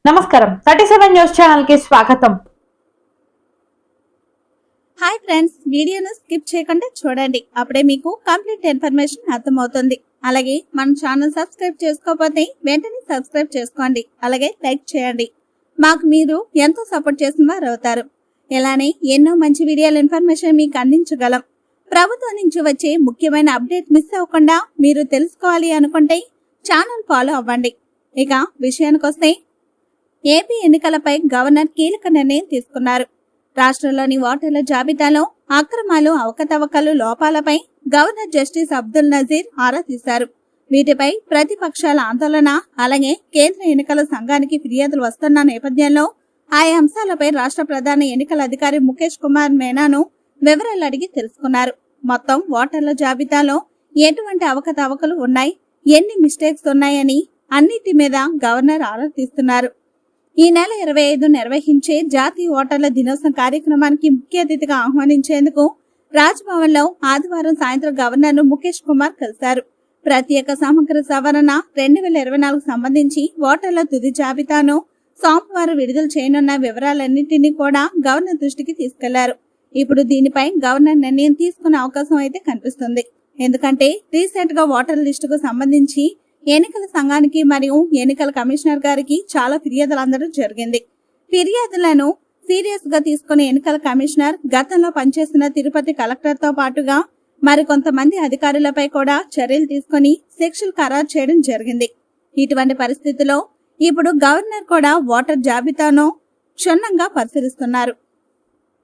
నమస్కారం 37 news channel కి స్వాగతం. హాయ్ ఫ్రెండ్స్, వీడియోను స్కిప్ చేయకుండా చూడండి. అప్పుడే మీకు కంప్లీట్ ఇన్ఫర్మేషన్ అర్థమవుతుంది. అలాగే మన ఛానల్ సబ్స్క్రైబ్ చేసుకోకపోతే వెంటనే సబ్స్క్రైబ్ చేసుకోండి. అలాగే లైక్ చేయండి. మాకు మీరు ఎంతో సపోర్ట్ చేసిన వారు అవుతారు. ఇలానే ఎన్నో మంచి వీడియోల ఇన్ఫర్మేషన్ మీకు అందించగలం. ప్రభుత్వం నుంచి వచ్చే ముఖ్యమైన అప్డేట్ మిస్ అవ్వకుండా మీరు తెలుసుకోవాలి అనుకుంటే ఛానల్ ఫాలో అవ్వండి. ఇక విషయానికి వస్తే, ఏపీ ఎన్నికలపై గవర్నర్ కీలక నిర్ణయం తీసుకున్నారు. రాష్ట్రంలోని ఓటర్ల జాబితాలో అక్రమాలు, అవకతవకలు, లోపాలపై గవర్నర్ జస్టిస్ అబ్దుల్ నజీర్ ఆరా తీశారు. వీటిపై ప్రతిపక్షాల ఆందోళన, అలాగే కేంద్ర ఎన్నికల సంఘానికి ఫిర్యాదులు వస్తున్న నేపథ్యంలో ఆయా అంశాలపై రాష్ట్ర ప్రధాన ఎన్నికల అధికారి ముఖేష్ కుమార్ మీనాను వివరాలు అడిగి తెలుసుకున్నారు. మొత్తం ఓటర్ల జాబితాలో ఎటువంటి అవకతవకలు ఉన్నాయి, ఎన్ని మిస్టేక్స్ ఉన్నాయని అన్నిటి మీద గవర్నర్ ఆరా తీస్తున్నారు. ఈ నెల 25 నిర్వహించే జాతీయ ఓటర్ల దినోత్సవం కార్యక్రమానికి ముఖ్య అతిథిగా ఆహ్వానించేందుకు రాజ్భవన్ లో ఆదివారం సాయంత్రం గవర్నర్ ముఖేష్ కుమార్ కలిశారు. ప్రత్యేక సమగ్ర సవరణ 2024 సంబంధించి ఓటర్ల తుది జాబితాను సోమవారం విడుదల చేయనున్న వివరాలన్నింటినీ కూడా గవర్నర్ దృష్టికి తీసుకెళ్లారు. ఇప్పుడు దీనిపై గవర్నర్ నిర్ణయం తీసుకునే అవకాశం అయితే కనిపిస్తుంది. ఎందుకంటే రీసెంట్ గా ఓటర్ల లిస్టుకు సంబంధించి ఎన్నికల సంఘానికి మరియు ఎన్నికల కమిషనర్ గారికి చాలా ఫిర్యాదులు అందడం జరిగింది. ఫిర్యాదులను సీరియస్ గా తీసుకునే ఎన్నికల కమిషనర్ గతంలో పనిచేసిన తిరుపతి కలెక్టర్ తో పాటుగా మరికొంతమంది అధికారులపై కూడా చర్యలు తీసుకుని శిక్షలు ఖరారు చేయడం జరిగింది. ఇటువంటి పరిస్థితిలో ఇప్పుడు గవర్నర్ కూడా ఓటర్ జాబితాను క్షుణ్ణంగా పరిశీలిస్తున్నారు.